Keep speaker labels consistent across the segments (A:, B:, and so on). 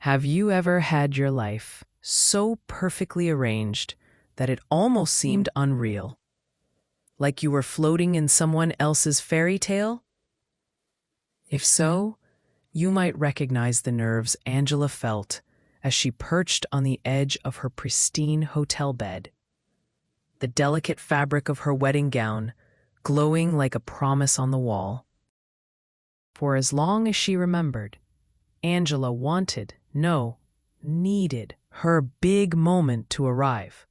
A: Have you ever had your life so perfectly arranged that it almost seemed unreal? Like you were floating in someone else's fairy tale? If so, you might recognize the nerves Angela felt as she perched on the edge of her pristine hotel bed. The delicate fabric of her wedding gown glowing like a promise on the wall. For as long as she remembered, Angela wanted, no, needed her big moment to arrive.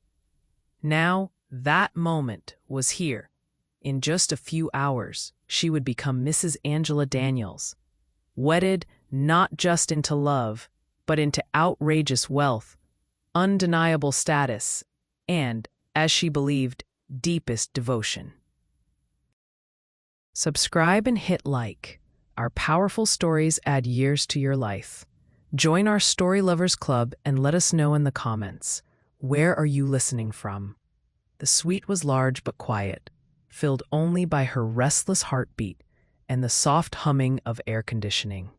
A: Now, that moment was here. In just a few hours, she would become Mrs. Angela Daniels, wedded not just into love, but into outrageous wealth, undeniable status, and, as she believed, deepest devotion. Subscribe and hit like. Our powerful stories add years to your life. Join our Story Lovers Club and let us know in the comments. Where are you listening from? The suite was large but quiet, filled only by her restless heartbeat and the soft humming of air conditioning.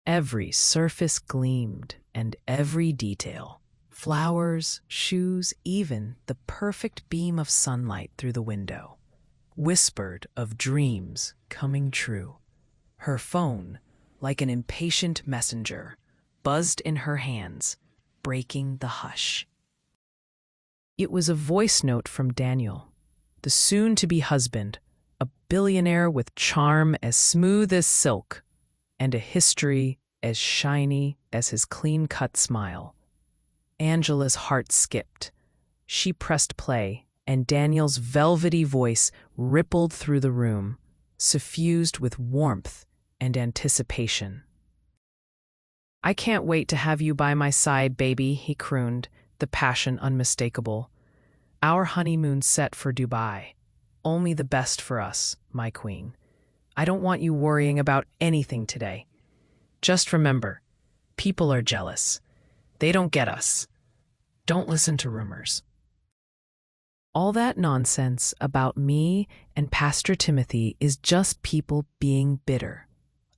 A: Every surface gleamed, and every detail, flowers, shoes, even the perfect beam of sunlight through the window, whispered of dreams coming true. Her phone, like an impatient messenger, buzzed in her hands, breaking the hush. It was a voice note from Daniel, the soon-to-be husband, a billionaire with charm as smooth as silk and a history as shiny as his clean-cut smile. Angela's heart skipped. She pressed play, and Daniel's velvety voice rippled through the room, suffused with warmth and anticipation. "I can't wait to have you by my side, baby," he crooned, the passion unmistakable. "Our honeymoon's set for Dubai. Only the best for us, my queen. I don't want you worrying about anything today. Just remember, people are jealous. They don't get us. Don't listen to rumors." All that nonsense about me and Pastor Timothy is just people being bitter.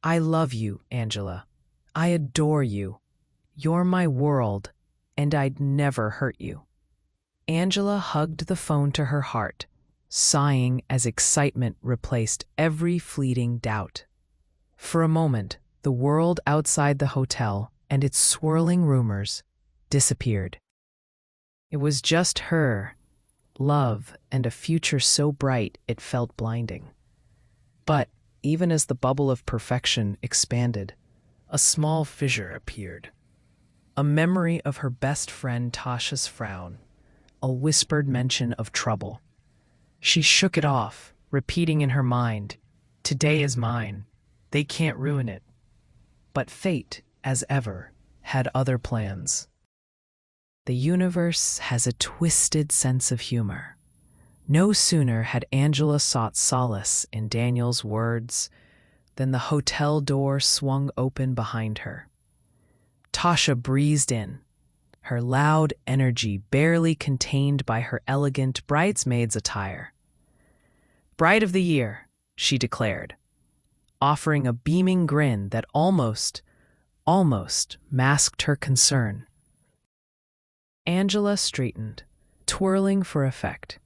A: I love you, Angela. I adore you. You're my world, and I'd never hurt you. Angela hugged the phone to her heart, sighing as excitement replaced every fleeting doubt. For a moment, the world outside the hotel and its swirling rumors disappeared. It was just her, love, and a future so bright it felt blinding. But even as the bubble of perfection expanded, a small fissure appeared. A memory of her best friend Tasha's frown, a whispered mention of trouble. She shook it off, repeating in her mind, "Today is mine. They can't ruin it." But fate, as ever, had other plans. The universe has a twisted sense of humor. No sooner had Angela sought solace in Daniel's words than the hotel door swung open behind her. Tasha breezed in, her loud energy barely contained by her elegant bridesmaid's attire. "Bride of the year," she declared, offering a beaming grin that almost masked her concern. Angela straightened, twirling for effect.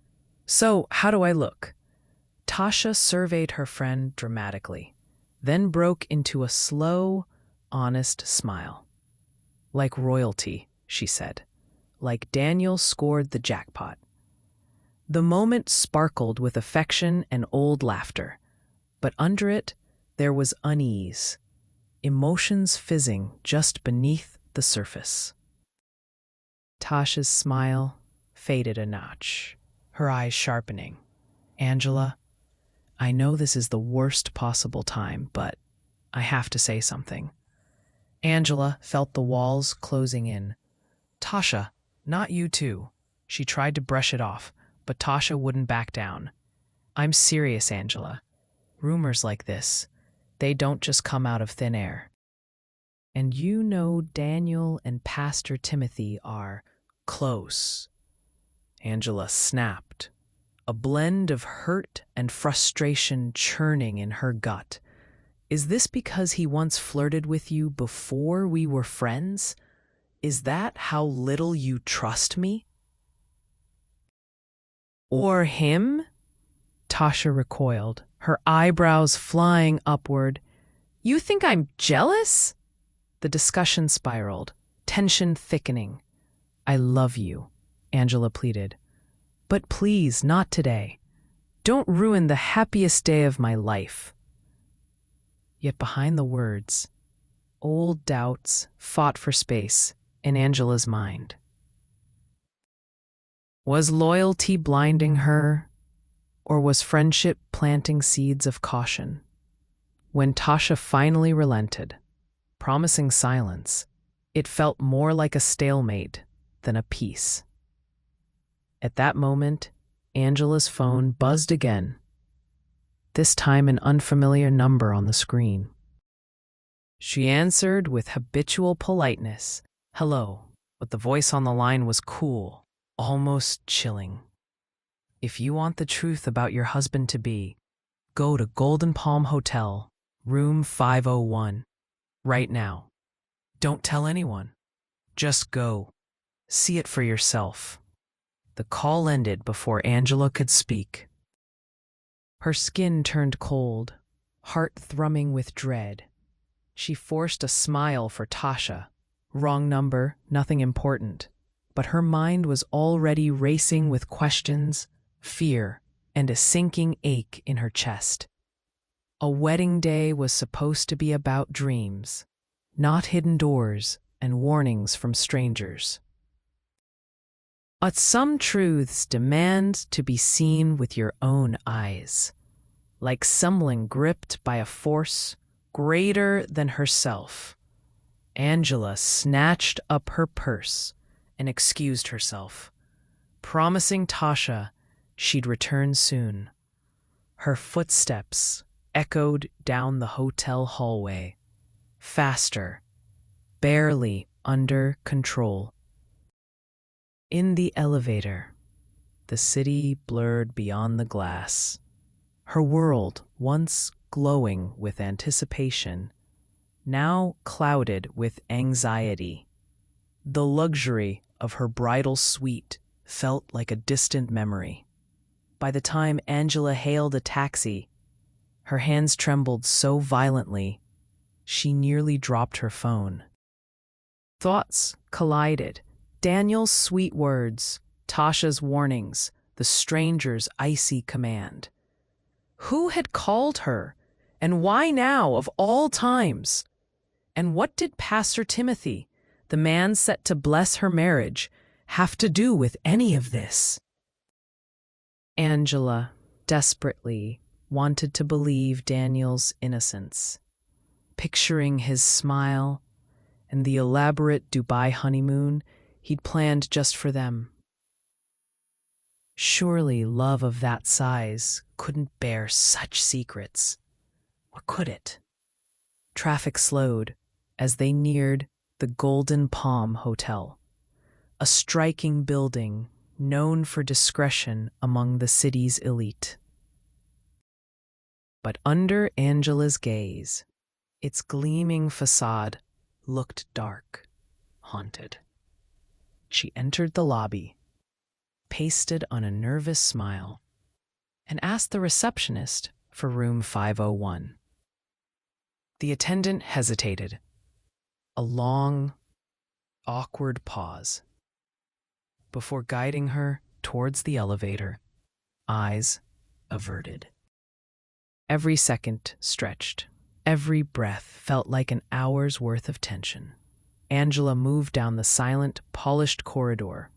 A: "So, how do I look?" Tasha surveyed her friend dramatically, then broke into a slow, honest smile. "Like royalty," she said, "like Daniel scored the jackpot." The moment sparkled with affection and old laughter, but under it there was unease, emotions fizzing just beneath the surface. Tasha's smile faded a notch, her eyes sharpening. "Angela, I know this is the worst possible time, but I have to say something." Angela felt the walls closing in. "Tasha, not you too." She tried to brush it off, but Tasha wouldn't back down. "I'm serious, Angela. Rumors like this, they don't just come out of thin air. And you know Daniel and Pastor Timothy are close." Angela snapped, a blend of hurt and frustration churning in her gut. Is this because he once flirted with you before we were friends? Is that how little you trust me? Or him? Tasha recoiled, her eyebrows flying upward. You think I'm jealous? The discussion spiraled, tension thickening. I love you, Angela pleaded. But please, not today. Don't ruin the happiest day of my life. Yet behind the words, old doubts fought for space in Angela's mind. Was loyalty blinding her, or was friendship planting seeds of caution? When Tasha finally relented, promising silence, it felt more like a stalemate than a peace. At that moment, Angela's phone buzzed again, this time an unfamiliar number on the screen. She answered with habitual politeness, "Hello," but the voice on the line was cool, almost chilling. If you want the truth about your husband-to-be, go to Golden Palm Hotel, room 501, right now. Don't tell anyone. Just go. See it for yourself. The call ended before Angela could speak. Her skin turned cold, heart thrumming with dread. She forced a smile for Tasha. Wrong number, nothing important. But her mind was already racing with questions, fear, and a sinking ache in her chest. A wedding day was supposed to be about dreams, not hidden doors and warnings from strangers. But some truths demand to be seen with your own eyes, like someone gripped by a force greater than herself. Angela snatched up her purse and excused herself, promising Tasha she'd return soon. Her footsteps echoed down the hotel hallway, faster, barely under control. In the elevator, the city blurred beyond the glass. Her world, once glowing with anticipation, now clouded with anxiety. The luxury of her bridal suite felt like a distant memory. By the time Angela hailed a taxi, her hands trembled so violently, she nearly dropped her phone. Thoughts collided. Daniel's sweet words, Tasha's warnings, the stranger's icy command. Who had called her, and why now, of all times? And what did Pastor Timothy, the man set to bless her marriage, have to do with any of this? Angela desperately wanted to believe Daniel's innocence, picturing his smile and the elaborate Dubai honeymoon he'd planned just for them. Surely love of that size couldn't bear such secrets. Or could it? Traffic slowed as they neared the Golden Palm Hotel, a striking building known for discretion among the city's elite. But under Angela's gaze, its gleaming facade looked dark, haunted. She entered the lobby, pasted on a nervous smile, and asked the receptionist for room 501. The attendant hesitated. A long, awkward pause before guiding her towards the elevator, eyes averted. Every second stretched. Every breath felt like an hour's worth of tension. Angela moved down the silent, polished corridor,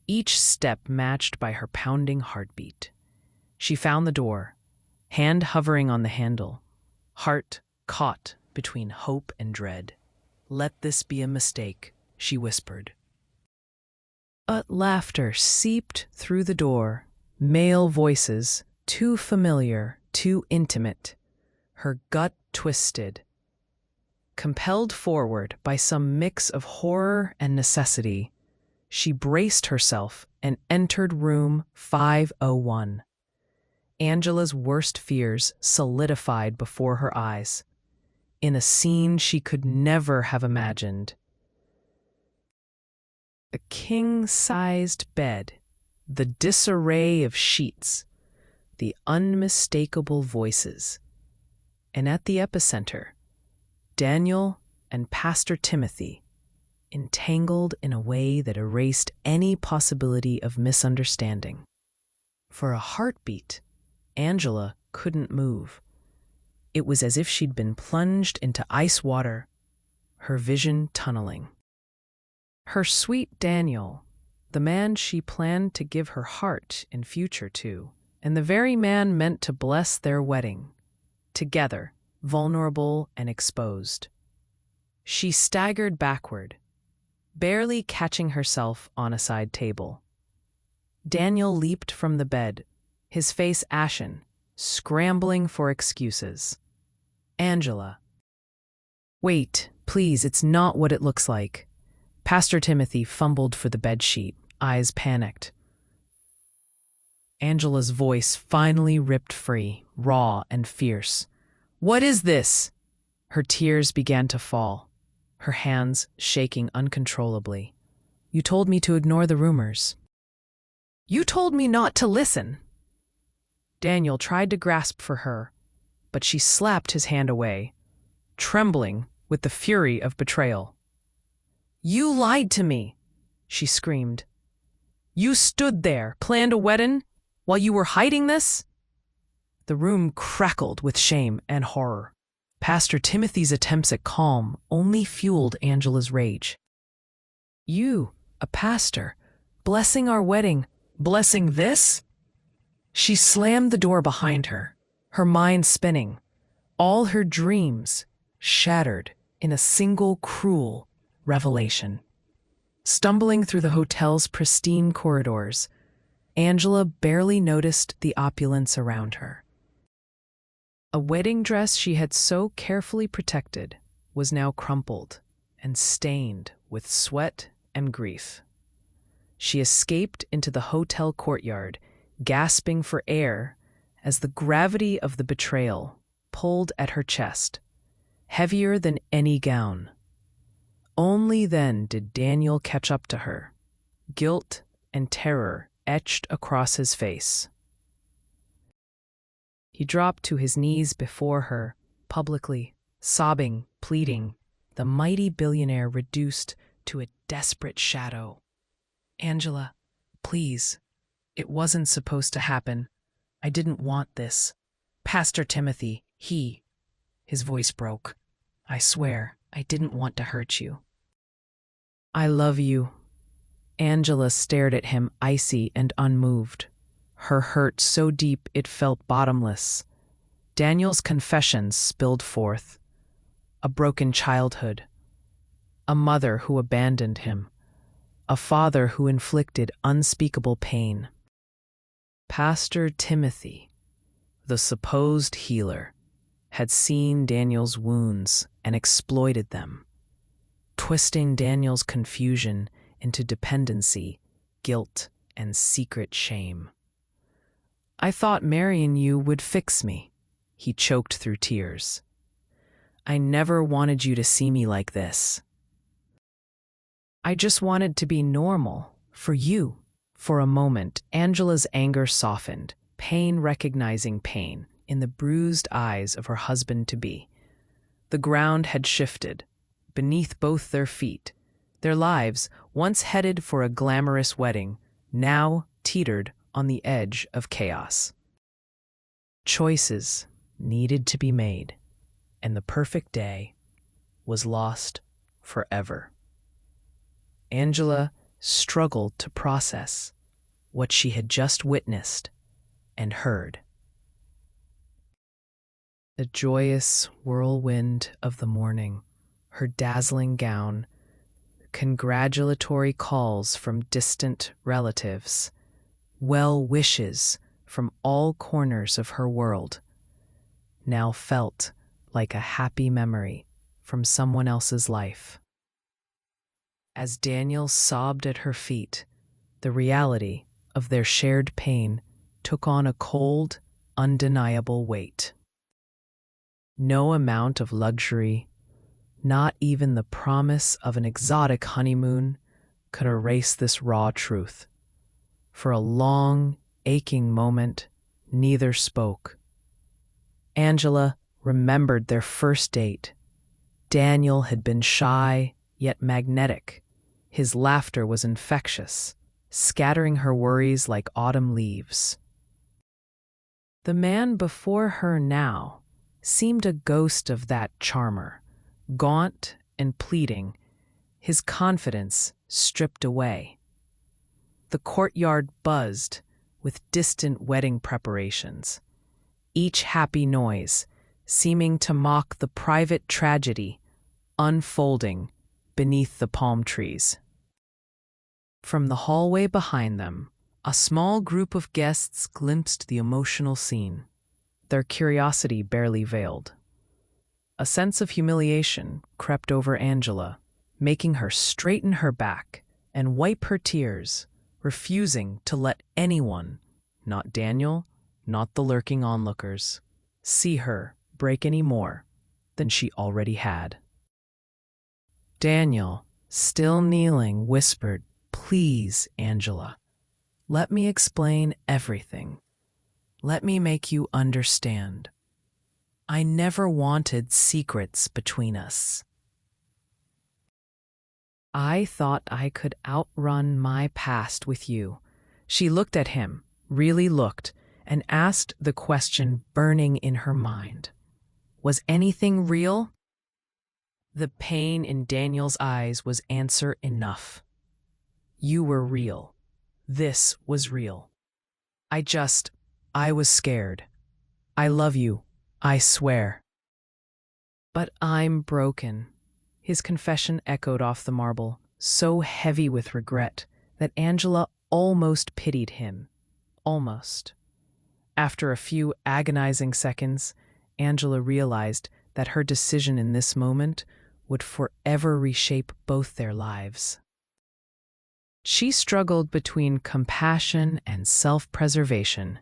A: each step matched by her pounding heartbeat. She found the door, hand hovering on the handle, heart caught between hope and dread. "Let this be a mistake," she whispered. But laughter seeped through the door, male voices, too familiar, too intimate. Her gut twisted. Compelled forward by some mix of horror and necessity, she braced herself and entered room 501. Angela's worst fears solidified before her eyes. in a scene she could never have imagined. A king-sized bed, the disarray of sheets, the unmistakable voices, and at the epicenter, Daniel and Pastor Timothy, entangled in a way that erased any possibility of misunderstanding. For a heartbeat, Angela couldn't move. It was as if she'd been plunged into ice water, her vision tunneling. Her sweet Daniel, the man she planned to give her heart and future to, and the very man meant to bless their wedding, together, vulnerable and exposed. She staggered backward, barely catching herself on a side table. Daniel leaped from the bed, his face ashen, scrambling for excuses. Angela. Wait, please, it's not what it looks like. Pastor Timothy fumbled for the bedsheet, eyes panicked. Angela's voice finally ripped free, raw and fierce. What is this? Her tears began to fall, her hands shaking uncontrollably. You told me to ignore the rumors. You told me not to listen. Daniel tried to grasp for her, but she slapped his hand away, trembling with the fury of betrayal. You lied to me, she screamed. You stood there, planned a wedding, while you were hiding this? The room crackled with shame and horror. Pastor Timothy's attempts at calm only fueled Angela's rage. You, a pastor, blessing our wedding, blessing this? She slammed the door behind her, her mind spinning, all her dreams shattered in a single cruel revelation. Stumbling through the hotel's pristine corridors, Angela barely noticed the opulence around her. A wedding dress she had so carefully protected was now crumpled and stained with sweat and grief. She escaped into the hotel courtyard, gasping for air as the gravity of the betrayal pulled at her chest, heavier than any gown. Only then did Daniel catch up to her, guilt and terror etched across his face. He dropped to his knees before her, publicly, sobbing, pleading, the mighty billionaire reduced to a desperate shadow. Angela, please. It wasn't supposed to happen. I didn't want this. Pastor Timothy, his voice broke. I swear, I didn't want to hurt you. I love you. Angela stared at him, icy and unmoved, her hurt so deep it felt bottomless. Daniel's confessions spilled forth. A broken childhood, a mother who abandoned him, a father who inflicted unspeakable pain. Pastor Timothy, the supposed healer, had seen Daniel's wounds and exploited them, twisting Daniel's confusion into dependency, guilt, and secret shame. I thought marrying you would fix me, he choked through tears. I never wanted you to see me like this. I just wanted to be normal, for you. For a moment, Angela's anger softened, pain recognizing pain in the bruised eyes of her husband-to-be. The ground had shifted, beneath both their feet. Their lives, once headed for a glamorous wedding, now teetered on the edge of chaos. Choices needed to be made, and the perfect day was lost forever. Angela struggled to process what she had just witnessed and heard. The joyous whirlwind of the morning, her dazzling gown, congratulatory calls from distant relatives, well wishes from all corners of her world, now felt like a happy memory from someone else's life. As Daniel sobbed at her feet, the reality of their shared pain took on a cold, undeniable weight. No amount of luxury, not even the promise of an exotic honeymoon, could erase this raw truth. For a long, aching moment, neither spoke. Angela remembered their first date. Daniel had been shy, yet magnetic. His laughter was infectious, scattering her worries like autumn leaves. The man before her now seemed a ghost of that charmer, gaunt and pleading, his confidence stripped away. The courtyard buzzed with distant wedding preparations, each happy noise seeming to mock the private tragedy unfolding beneath the palm trees. From the hallway behind them, a small group of guests glimpsed the emotional scene, their curiosity barely veiled. A sense of humiliation crept over Angela, making her straighten her back and wipe her tears, refusing to let anyone, not Daniel, not the lurking onlookers, see her break any more than she already had. Daniel, still kneeling, whispered, "Please, Angela, let me explain everything. Let me make you understand. I never wanted secrets between us. I thought I could outrun my past with you." She looked at him, really looked, and asked the question burning in her mind. Was anything real? The pain in Daniel's eyes was answer enough. You were real. This was real. I was scared. I love you, I swear. But I'm broken. His confession echoed off the marble, so heavy with regret that Angela almost pitied him. Almost. After a few agonizing seconds, Angela realized that her decision in this moment would forever reshape both their lives. She struggled between compassion and self-preservation,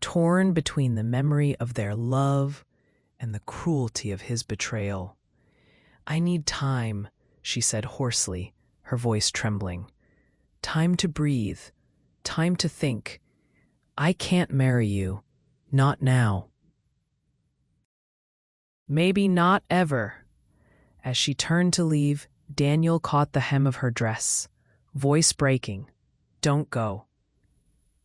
A: torn between the memory of their love and the cruelty of his betrayal. "I need time," she said hoarsely, her voice trembling. "Time to breathe, time to think. I can't marry you, not now. Maybe not ever." As she turned to leave, Daniel caught the hem of her dress, voice breaking. "Don't go."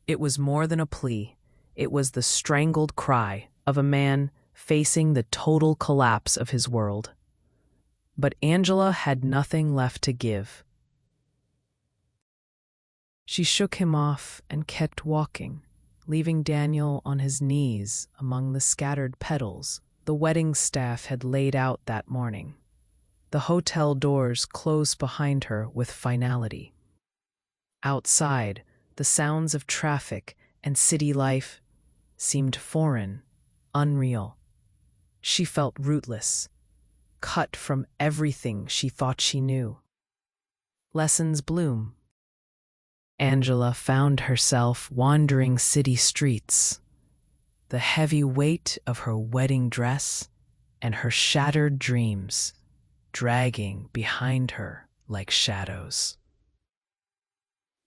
A: It was more than a plea. It was the strangled cry of a man facing the total collapse of his world. But Angela had nothing left to give. She shook him off and kept walking, leaving Daniel on his knees among the scattered petals the wedding staff had laid out that morning. The hotel doors closed behind her with finality. Outside, the sounds of traffic and city life seemed foreign, unreal. She felt rootless, cut from everything she thought she knew. Lessons bloom. Angela found herself wandering city streets, the heavy weight of her wedding dress and her shattered dreams dragging behind her like shadows.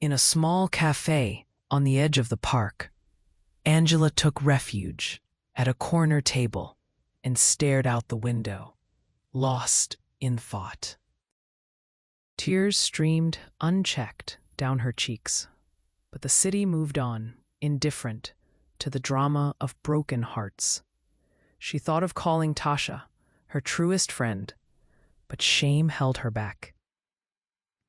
A: In a small cafe on the edge of the park, Angela took refuge at a corner table and stared out the window, lost in thought. Tears streamed unchecked down her cheeks, but the city moved on, indifferent to the drama of broken hearts. She thought of calling Tasha, her truest friend, but shame held her back.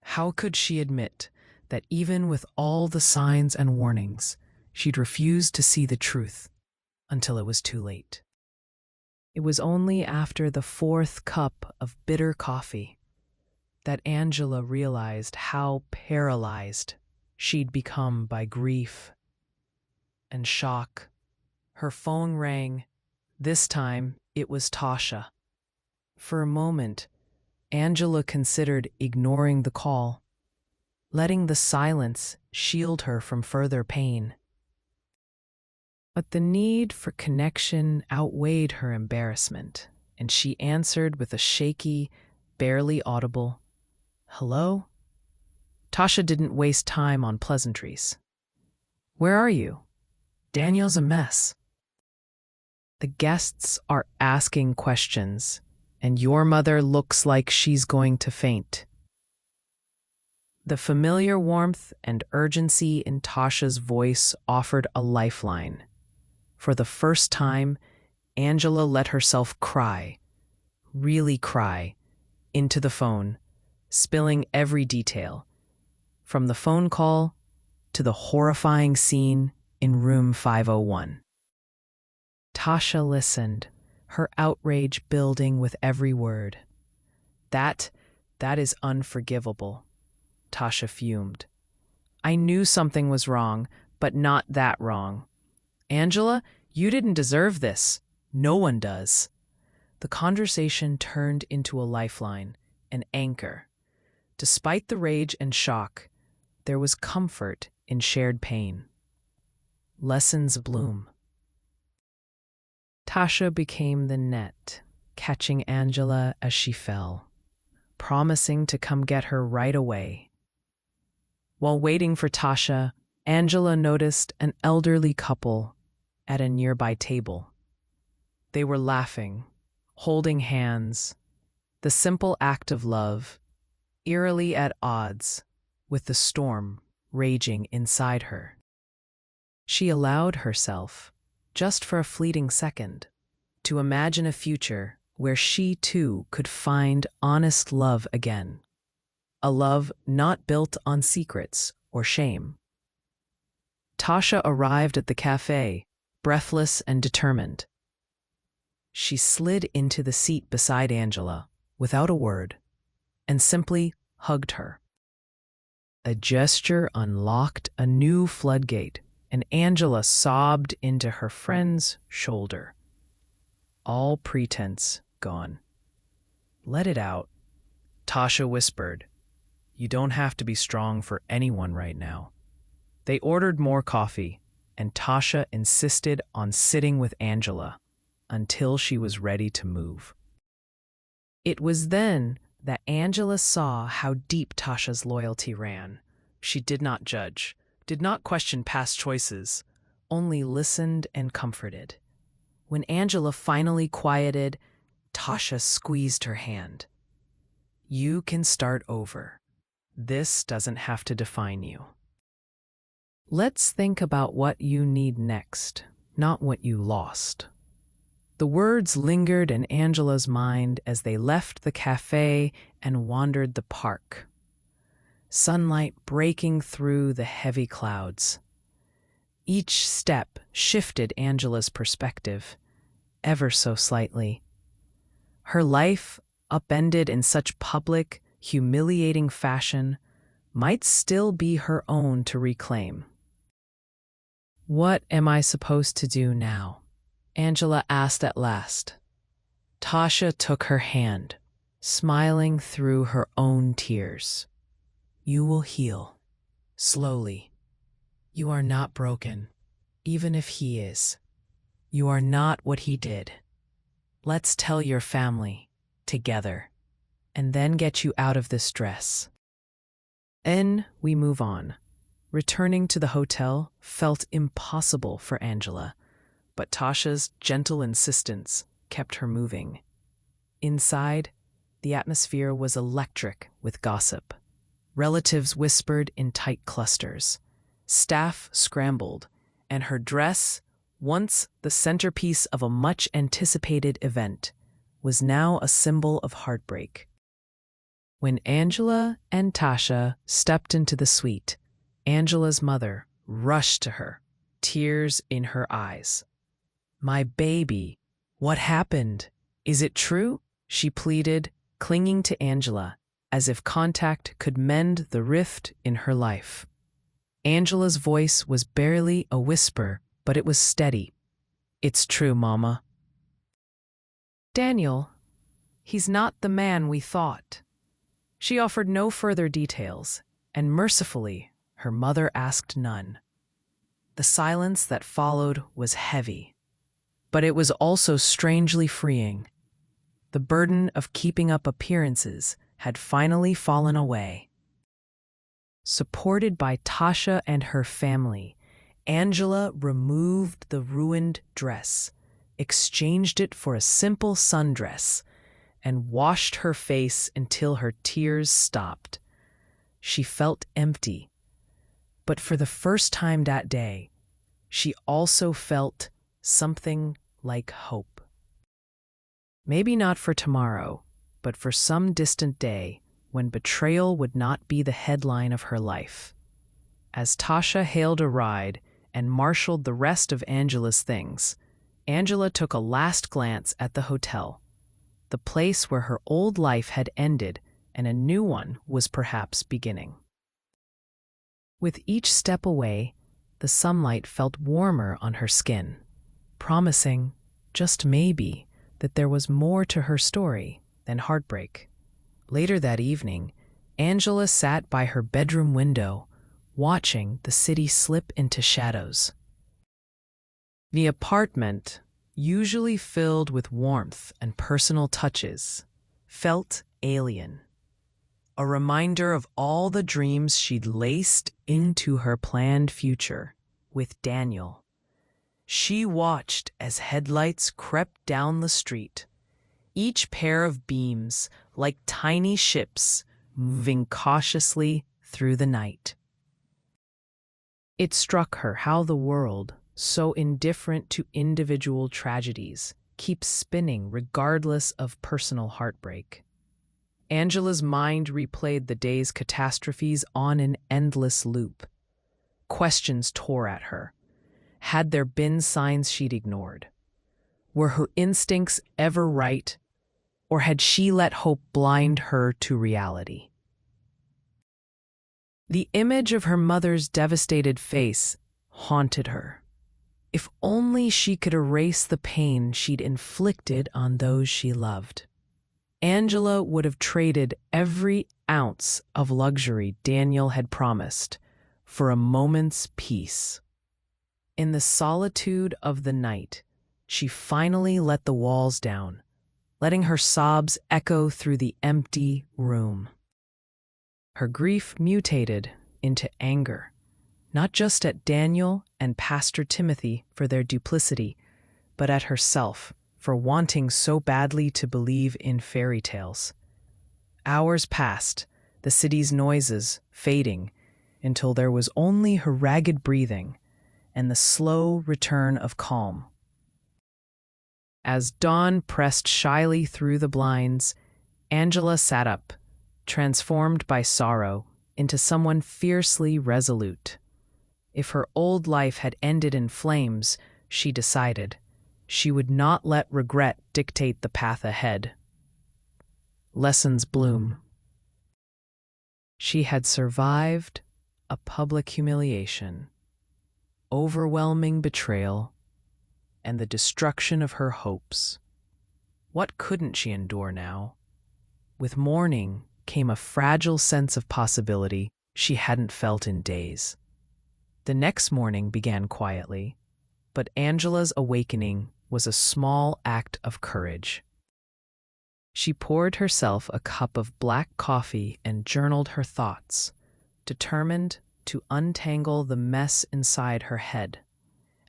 A: How could she admit that even with all the signs and warnings, she'd refused to see the truth until it was too late? It was only after the fourth cup of bitter coffee that Angela realized how paralyzed she'd become by grief and shock. Her phone rang. This time, it was Tasha. For a moment, Angela considered ignoring the call, letting the silence shield her from further pain. But the need for connection outweighed her embarrassment. and she answered with a shaky, barely audible, "Hello?" Tasha didn't waste time on pleasantries. "Where are you? Daniel's a mess." "The guests are asking questions, and your mother looks like she's going to faint." The familiar warmth and urgency in Tasha's voice offered a lifeline. For the first time, Angela let herself cry, really cry, into the phone, spilling every detail, from the phone call to the horrifying scene in room 501. Tasha listened, her outrage building with every word. That is unforgivable," Tasha fumed. "I knew something was wrong, but not that wrong. Angela, you didn't deserve this. No one does." The conversation turned into a lifeline, an anchor. Despite the rage and shock, there was comfort in shared pain. Lessons bloom. Tasha became the net, catching Angela as she fell, promising to come get her right away. While waiting for Tasha, Angela noticed an elderly couple at a nearby table. They were laughing, holding hands, the simple act of love, eerily at odds with the storm raging inside her. She allowed herself, just for a fleeting second, to imagine a future where she too could find honest love again. A love not built on secrets or shame. Tasha arrived at the cafe, breathless and determined. She slid into the seat beside Angela, without a word, and simply hugged her. A gesture unlocked a new floodgate, and Angela sobbed into her friend's shoulder. All pretense gone. "Let it out," Tasha whispered. "You don't have to be strong for anyone right now." They ordered more coffee, and Tasha insisted on sitting with Angela until she was ready to move. It was then that Angela saw how deep Tasha's loyalty ran. She did not judge, did not question past choices, only listened and comforted. When Angela finally quieted, Tasha squeezed her hand. "You can start over. This doesn't have to define you. Let's think about what you need next, not what you lost." The words lingered in Angela's mind as they left the cafe and wandered the park. Sunlight breaking through the heavy clouds. Each step shifted Angela's perspective, ever so slightly. Her life, upended in such public, humiliating fashion, might still be her own to reclaim. "What am I supposed to do now?" Angela asked at last. Tasha took her hand, smiling through her own tears. "You will heal, slowly. You are not broken, even if he is. You are not what he did. Let's tell your family, together, and then get you out of this dress." Then we move on. Returning to the hotel felt impossible for Angela, but Tasha's gentle insistence kept her moving. Inside, the atmosphere was electric with gossip. Relatives whispered in tight clusters. Staff scrambled, and her dress, once the centerpiece of a much-anticipated event, was now a symbol of heartbreak. When Angela and Tasha stepped into the suite, Angela's mother rushed to her, tears in her eyes. "My baby, what happened? Is it true?" she pleaded, clinging to Angela, as if contact could mend the rift in her life. Angela's voice was barely a whisper, but it was steady. "It's true, Mama. Daniel, he's not the man we thought." She offered no further details, and mercifully, her mother asked none. The silence that followed was heavy, but it was also strangely freeing. The burden of keeping up appearances had finally fallen away. Supported by Tasha and her family, Angela removed the ruined dress, exchanged it for a simple sundress, and washed her face until her tears stopped. She felt empty, but for the first time that day, she also felt something like hope. Maybe not for tomorrow, but for some distant day when betrayal would not be the headline of her life. As Tasha hailed a ride and marshaled the rest of Angela's things, Angela took a last glance at the hotel, the place where her old life had ended and a new one was perhaps beginning. With each step away, the sunlight felt warmer on her skin, promising, just maybe, that there was more to her story than heartbreak. Later that evening, Angela sat by her bedroom window, watching the city slip into shadows. The apartment, usually filled with warmth and personal touches, felt alien. A reminder of all the dreams she'd laced into her planned future with Daniel. She watched as headlights crept down the street, each pair of beams like tiny ships moving cautiously through the night. It struck her how the world, so indifferent to individual tragedies, keeps spinning regardless of personal heartbreak. Angela's mind replayed the day's catastrophes on an endless loop. Questions tore at her. Had there been signs she'd ignored? Were her instincts ever right? Or had she let hope blind her to reality? The image of her mother's devastated face haunted her. If only she could erase the pain she'd inflicted on those she loved. Angela would have traded every ounce of luxury Daniel had promised for a moment's peace. In the solitude of the night, she finally let the walls down, letting her sobs echo through the empty room. Her grief mutated into anger, not just at Daniel and Pastor Timothy for their duplicity, but at herself for wanting so badly to believe in fairy tales. Hours passed, the city's noises fading, until there was only her ragged breathing and the slow return of calm. As dawn pressed shyly through the blinds, Angela sat up, transformed by sorrow into someone fiercely resolute. If her old life had ended in flames, she decided, she would not let regret dictate the path ahead. Lessons bloom. She had survived a public humiliation, overwhelming betrayal, and the destruction of her hopes. What couldn't she endure now? With morning came a fragile sense of possibility she hadn't felt in days. The next morning began quietly, but Angela's awakening was a small act of courage. She poured herself a cup of black coffee and journaled her thoughts, determined to untangle the mess inside her head.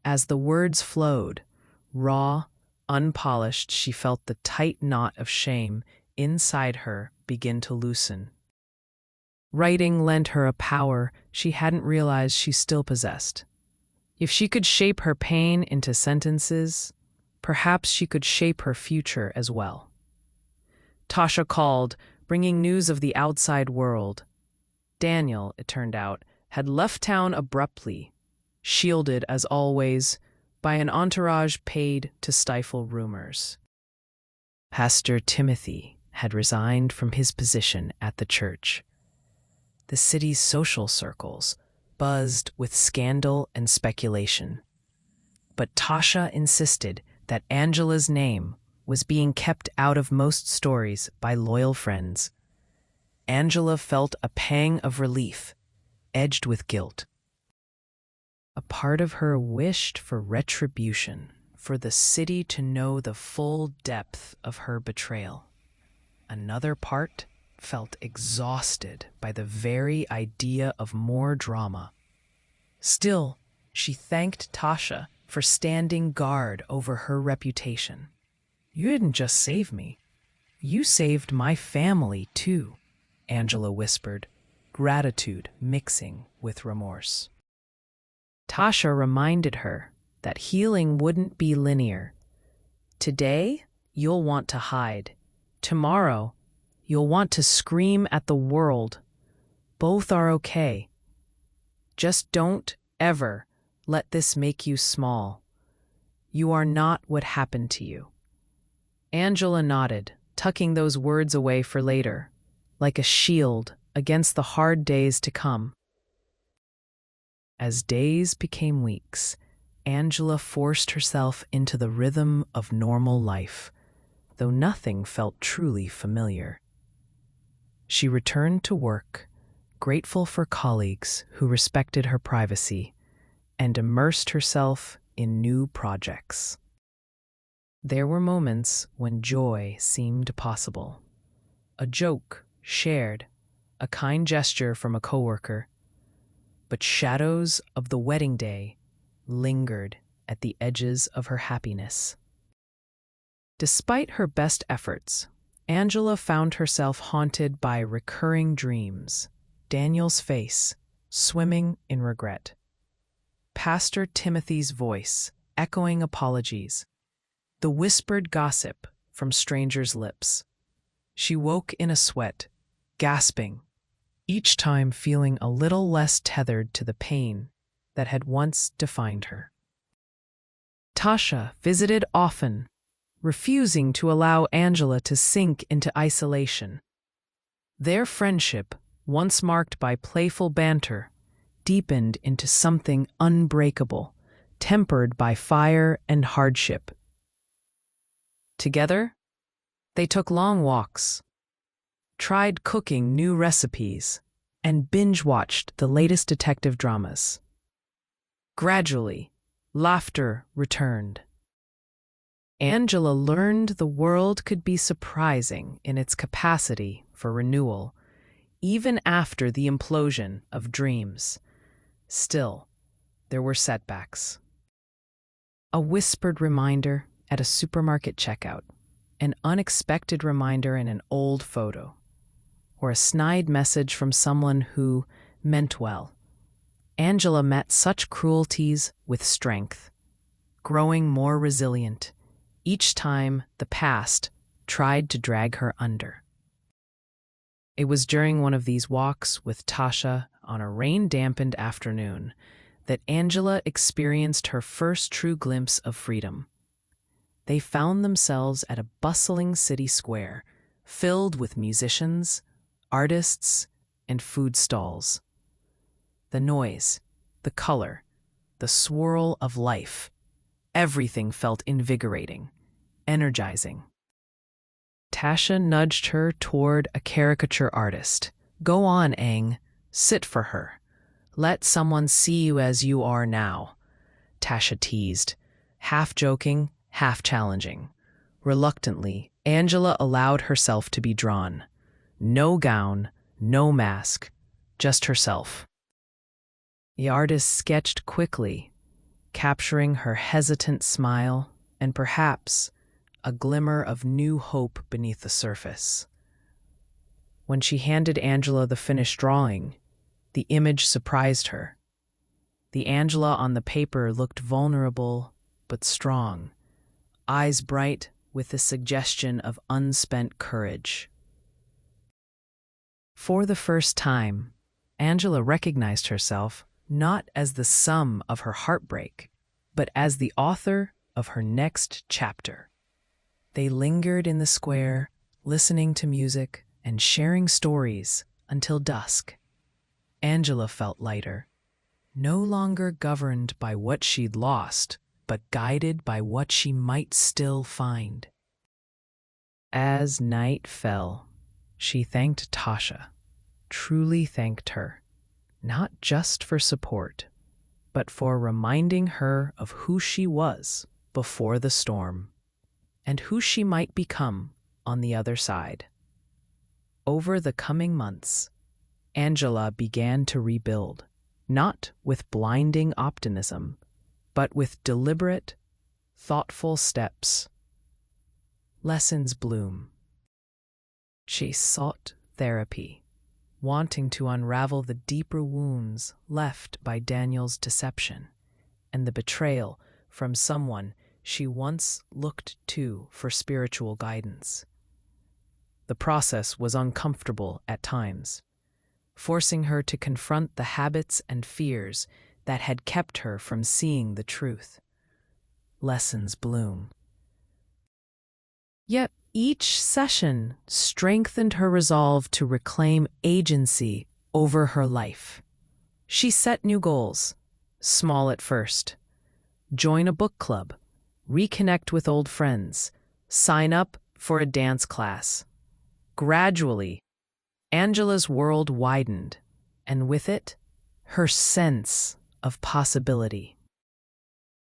A: As the words flowed, raw, unpolished, she felt the tight knot of shame inside her begin to loosen. Writing lent her a power she hadn't realized she still possessed. If she could shape her pain into sentences, perhaps she could shape her future as well. Tasha called, bringing news of the outside world. Daniel, it turned out, had left town abruptly, shielded, as always, by an entourage paid to stifle rumors. Pastor Timothy had resigned from his position at the church. The city's social circles buzzed with scandal and speculation. But Tasha insisted that Angela's name was being kept out of most stories by loyal friends. Angela felt a pang of relief, edged with guilt. A part of her wished for retribution, for the city to know the full depth of her betrayal. Another part felt exhausted by the very idea of more drama. Still, she thanked Tasha for standing guard over her reputation. "You didn't just save me. You saved my family, too," Angela whispered, gratitude mixing with remorse. Tasha reminded her that healing wouldn't be linear. Today, you'll want to hide. Tomorrow, you'll want to scream at the world. Both are okay. Just don't ever let this make you small. You are not what happened to you. Angela nodded, tucking those words away for later, like a shield against the hard days to come. As days became weeks, Angela forced herself into the rhythm of normal life, though nothing felt truly familiar. She returned to work, grateful for colleagues who respected her privacy, and immersed herself in new projects. There were moments when joy seemed possible. A joke shared, a kind gesture from a coworker, but shadows of the wedding day lingered at the edges of her happiness. Despite her best efforts, Angela found herself haunted by recurring dreams, Daniel's face swimming in regret, Pastor Timothy's voice echoing apologies, the whispered gossip from strangers' lips. She woke in a sweat, gasping, each time feeling a little less tethered to the pain that had once defined her. Tasha visited often, refusing to allow Angela to sink into isolation. Their friendship, once marked by playful banter, deepened into something unbreakable, tempered by fire and hardship. Together, they took long walks, tried cooking new recipes, and binge-watched the latest detective dramas. Gradually, laughter returned. Angela learned the world could be surprising in its capacity for renewal, even after the implosion of dreams. Still, there were setbacks. A whispered reminder at a supermarket checkout, an unexpected reminder in an old photo, or a snide message from someone who meant well. Angela met such cruelties with strength, growing more resilient each time the past tried to drag her under. It was during one of these walks with Tasha on a rain-dampened afternoon that Angela experienced her first true glimpse of freedom. They found themselves at a bustling city square filled with musicians, artists, and food stalls. The noise, the color, the swirl of life, everything felt invigorating, energizing. Tasha nudged her toward a caricature artist. "Go on, Aang. Sit for her. Let someone see you as you are now," Tasha teased, half joking, half challenging. Reluctantly, Angela allowed herself to be drawn. No gown, no mask, just herself. The artist sketched quickly, capturing her hesitant smile and perhaps a glimmer of new hope beneath the surface. When she handed Angela the finished drawing, the image surprised her. The Angela on the paper looked vulnerable but strong, eyes bright with the suggestion of unspent courage. For the first time, Angela recognized herself not as the sum of her heartbreak, but as the author of her next chapter. They lingered in the square, listening to music and sharing stories until dusk. Angela felt lighter, no longer governed by what she'd lost, but guided by what she might still find. As night fell, she thanked Tasha, truly thanked her, not just for support, but for reminding her of who she was before the storm, and who she might become on the other side. Over the coming months, Angela began to rebuild, not with blinding optimism, but with deliberate, thoughtful steps. Lessons bloom. She sought therapy, wanting to unravel the deeper wounds left by Daniel's deception and the betrayal from someone she once looked to for spiritual guidance. The process was uncomfortable at times, forcing her to confront the habits and fears that had kept her from seeing the truth. Lessons bloom. Yet each session strengthened her resolve to reclaim agency over her life. She set new goals, small at first. Join a book club, reconnect with old friends, sign up for a dance class. Gradually, Angela's world widened, and with it, her sense of possibility.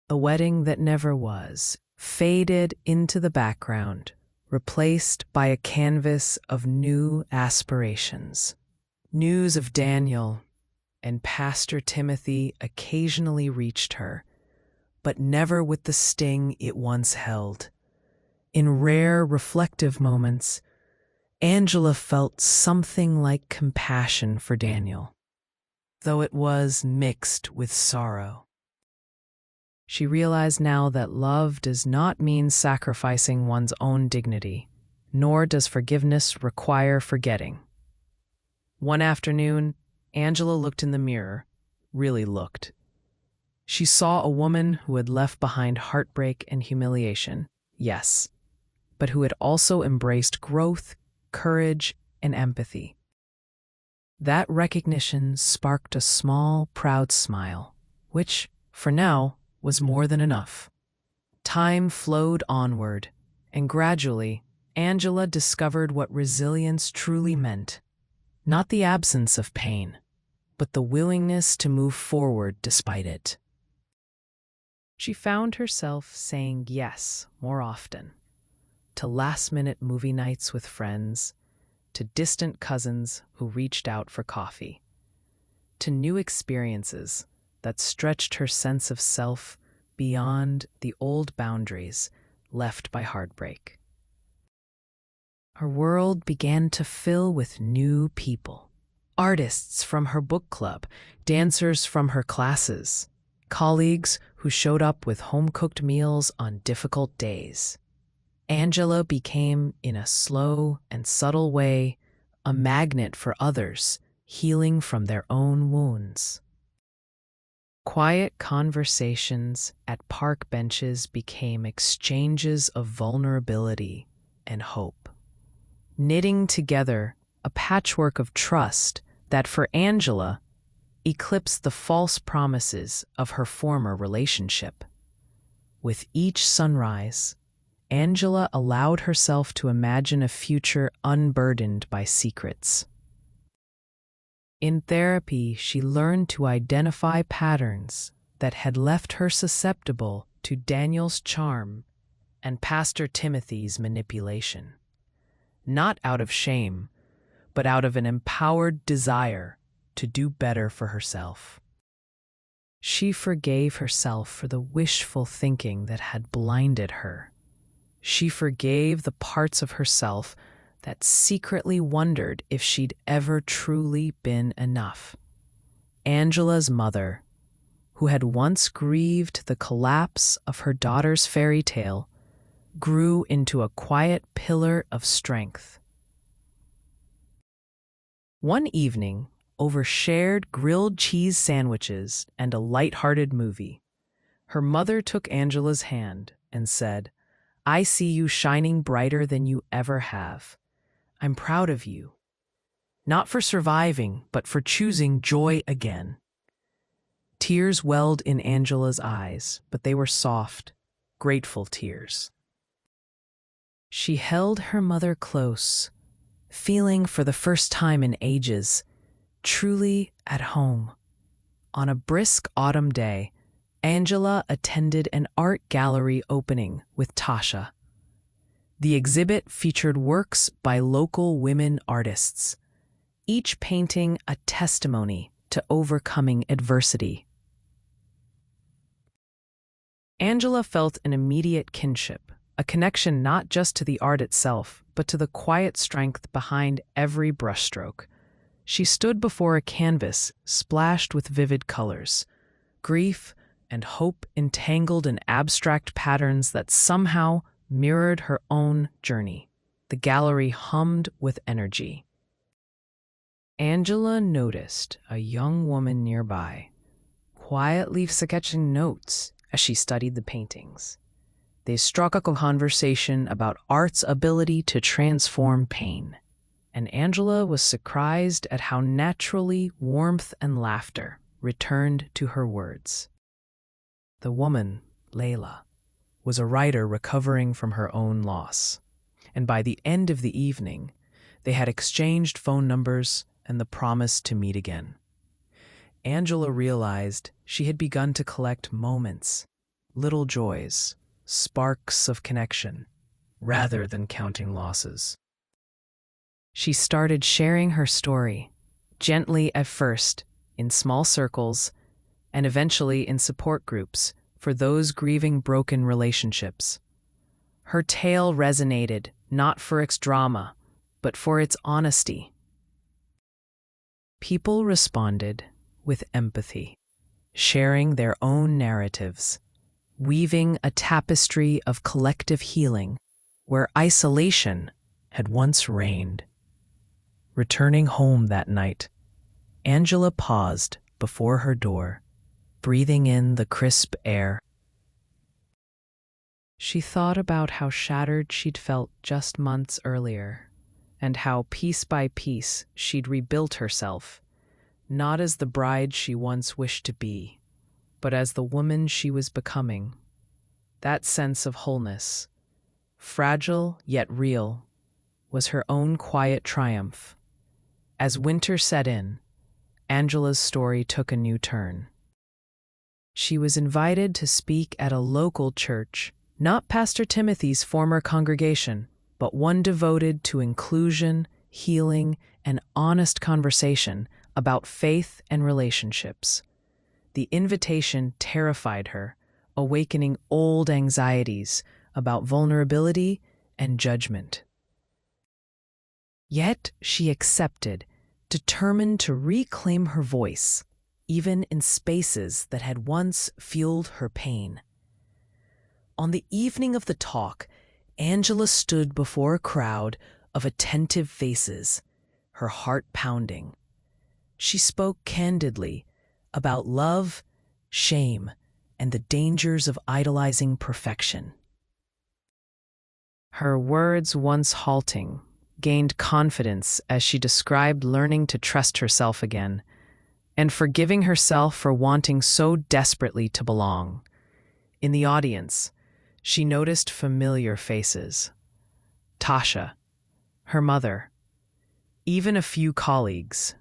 A: The wedding that never was faded into the background, replaced by a canvas of new aspirations. News of Daniel and Pastor Timothy occasionally reached her, but never with the sting it once held. In rare, reflective moments, Angela felt something like compassion for Daniel, though it was mixed with sorrow. She realized now that love does not mean sacrificing one's own dignity, nor does forgiveness require forgetting. One afternoon, Angela looked in the mirror, really looked. She saw a woman who had left behind heartbreak and humiliation, yes, but who had also embraced growth, courage, and empathy. That recognition sparked a small, proud smile, which, for now, was more than enough. Time flowed onward, and gradually, Angela discovered what resilience truly meant. Not the absence of pain, but the willingness to move forward despite it. She found herself saying yes more often, to last-minute movie nights with friends, to distant cousins who reached out for coffee, to new experiences that stretched her sense of self beyond the old boundaries left by heartbreak. Her world began to fill with new people. Artists from her book club, dancers from her classes, colleagues who showed up with home-cooked meals on difficult days. Angela became, in a slow and subtle way, a magnet for others healing from their own wounds. Quiet conversations at park benches became exchanges of vulnerability and hope, knitting together a patchwork of trust that, for Angela, eclipsed the false promises of her former relationship. With each sunrise, Angela allowed herself to imagine a future unburdened by secrets. In therapy, she learned to identify patterns that had left her susceptible to Daniel's charm and Pastor Timothy's manipulation, not out of shame, but out of an empowered desire to do better for herself. She forgave herself for the wishful thinking that had blinded her. She forgave the parts of herself that secretly wondered if she'd ever truly been enough. Angela's mother, who had once grieved the collapse of her daughter's fairy tale, grew into a quiet pillar of strength. One evening, over shared grilled cheese sandwiches and a light-hearted movie, her mother took Angela's hand and said, "I see you shining brighter than you ever have. I'm proud of you, not for surviving, but for choosing joy again." Tears welled in Angela's eyes, but they were soft, grateful tears. She held her mother close, feeling for the first time in ages truly at home. On a brisk autumn day, Angela attended an art gallery opening with Tasha. The exhibit featured works by local women artists, each painting a testimony to overcoming adversity. Angela felt an immediate kinship, a connection not just to the art itself, but to the quiet strength behind every brushstroke. She stood before a canvas splashed with vivid colors, grief and hope entangled in abstract patterns that somehow mirrored her own journey. The gallery hummed with energy. Angela noticed a young woman nearby, quietly sketching notes as she studied the paintings. They struck a conversation about art's ability to transform pain, and Angela was surprised at how naturally warmth and laughter returned to her words. The woman, Layla, was a writer recovering from her own loss, and by the end of the evening, they had exchanged phone numbers and the promise to meet again. Angela realized she had begun to collect moments, little joys, sparks of connection, rather than counting losses. She started sharing her story, gently at first, in small circles, and eventually in support groups for those grieving broken relationships. Her tale resonated not for its drama, but for its honesty. People responded with empathy, sharing their own narratives, weaving a tapestry of collective healing where isolation had once reigned. Returning home that night, Angela paused before her door, breathing in the crisp air. She thought about how shattered she'd felt just months earlier, and how piece by piece she'd rebuilt herself, not as the bride she once wished to be, but as the woman she was becoming. That sense of wholeness, fragile yet real, was her own quiet triumph. As winter set in, Angela's story took a new turn. She was invited to speak at a local church, not Pastor Timothy's former congregation, but one devoted to inclusion, healing, and honest conversation about faith and relationships. The invitation terrified her, awakening old anxieties about vulnerability and judgment. Yet she accepted, determined to reclaim her voice, even in spaces that had once fueled her pain. On the evening of the talk, Angela stood before a crowd of attentive faces, her heart pounding. She spoke candidly about love, shame, and the dangers of idolizing perfection. Her words, once halting, gained confidence as she described learning to trust herself again and forgiving herself for wanting so desperately to belong. In the audience, she noticed familiar faces. Tasha, her mother, even a few colleagues.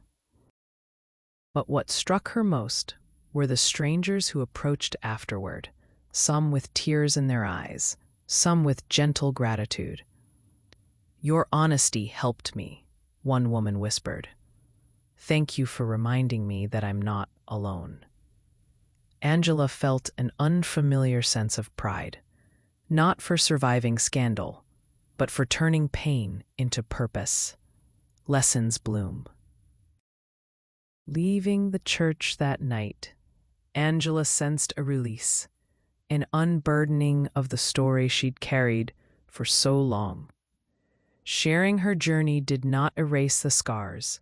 A: But what struck her most were the strangers who approached afterward, some with tears in their eyes, some with gentle gratitude. "Your honesty helped me," one woman whispered. "Thank you for reminding me that I'm not alone." Angela felt an unfamiliar sense of pride, not for surviving scandal, but for turning pain into purpose. Lessons bloom. Leaving the church that night, Angela sensed a release, an unburdening of the story she'd carried for so long. Sharing her journey did not erase the scars,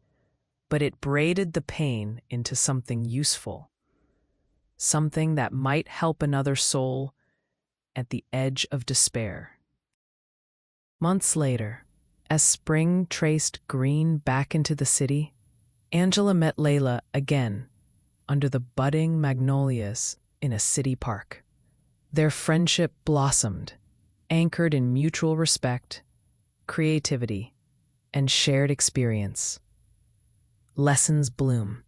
A: but it braided the pain into something useful, something that might help another soul at the edge of despair. Months later, as spring traced green back into the city, Angela met Layla again under the budding magnolias in a city park. Their friendship blossomed, anchored in mutual respect, creativity, and shared experience. Lessons bloom.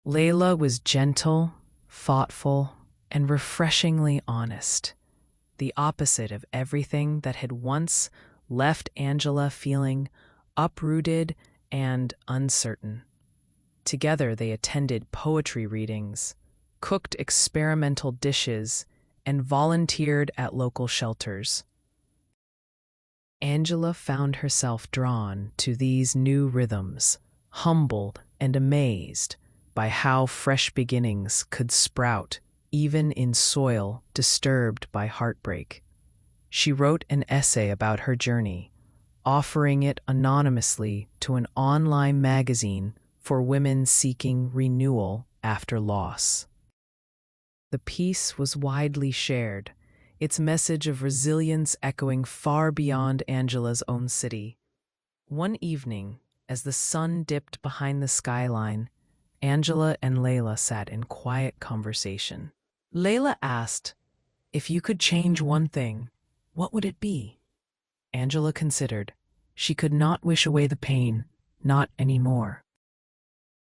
A: Layla was gentle, thoughtful, and refreshingly honest, the opposite of everything that had once left Angela feeling uprooted and uncertain. Together they attended poetry readings, cooked experimental dishes, and volunteered at local shelters. Angela found herself drawn to these new rhythms, humbled and amazed by how fresh beginnings could sprout even in soil disturbed by heartbreak. She wrote an essay about her journey, offering it anonymously to an online magazine for women seeking renewal after loss. The piece was widely shared, its message of resilience echoing far beyond Angela's own city. One evening, as the sun dipped behind the skyline, Angela and Layla sat in quiet conversation. Layla asked, "If you could change one thing, what would it be?" Angela considered. She could not wish away the pain, not anymore.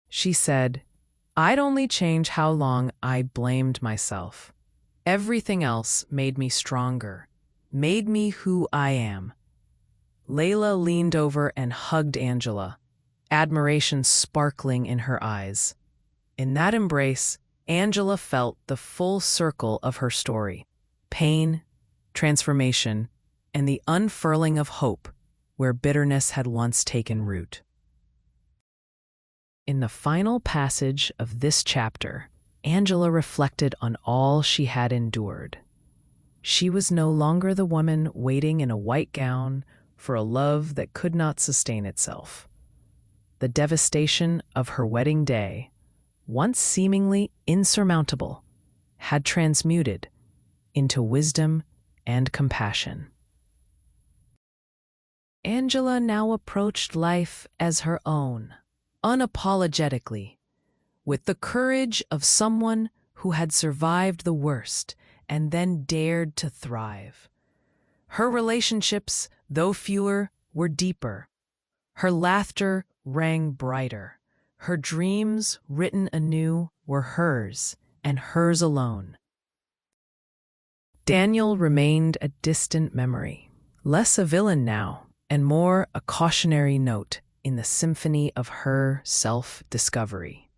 A: She said, "I'd only change how long I blamed myself. Everything else made me stronger, made me who I am." Layla leaned over and hugged Angela, admiration sparkling in her eyes. In that embrace, Angela felt the full circle of her story: pain, transformation, and the unfurling of hope where bitterness had once taken root. In the final passage of this chapter, Angela reflected on all she had endured. She was no longer the woman waiting in a white gown for a love that could not sustain itself. The devastation of her wedding day, once seemingly insurmountable, had transmuted into wisdom and compassion. Angela now approached life as her own, unapologetically, with the courage of someone who had survived the worst and then dared to thrive. Her relationships, though fewer, were deeper. Her laughter rang brighter. Her dreams, written anew, were hers, and hers alone. Daniel remained a distant memory, less a villain now, and more a cautionary note in the symphony of her self-discovery.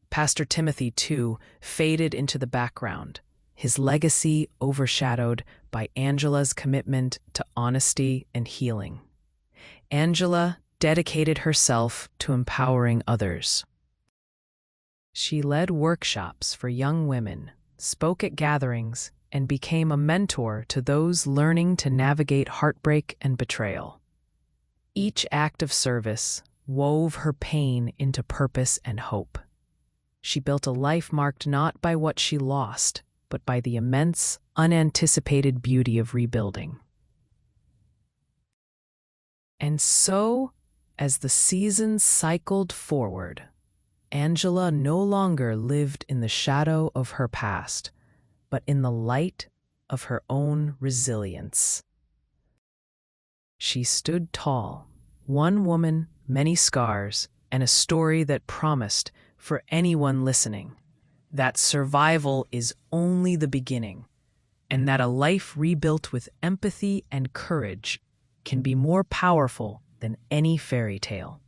A: Pastor Timothy, too, faded into the background, his legacy overshadowed by Angela's commitment to honesty and healing. Angela dedicated herself to empowering others. She led workshops for young women, spoke at gatherings, and became a mentor to those learning to navigate heartbreak and betrayal. Each act of service wove her pain into purpose and hope. She built a life marked not by what she lost, but by the immense, unanticipated beauty of rebuilding. And so, as the seasons cycled forward, Angela no longer lived in the shadow of her past, but in the light of her own resilience. She stood tall, one woman, many scars, and a story that promised, for anyone listening, that survival is only the beginning, and that a life rebuilt with empathy and courage can be more powerful than any fairy tale.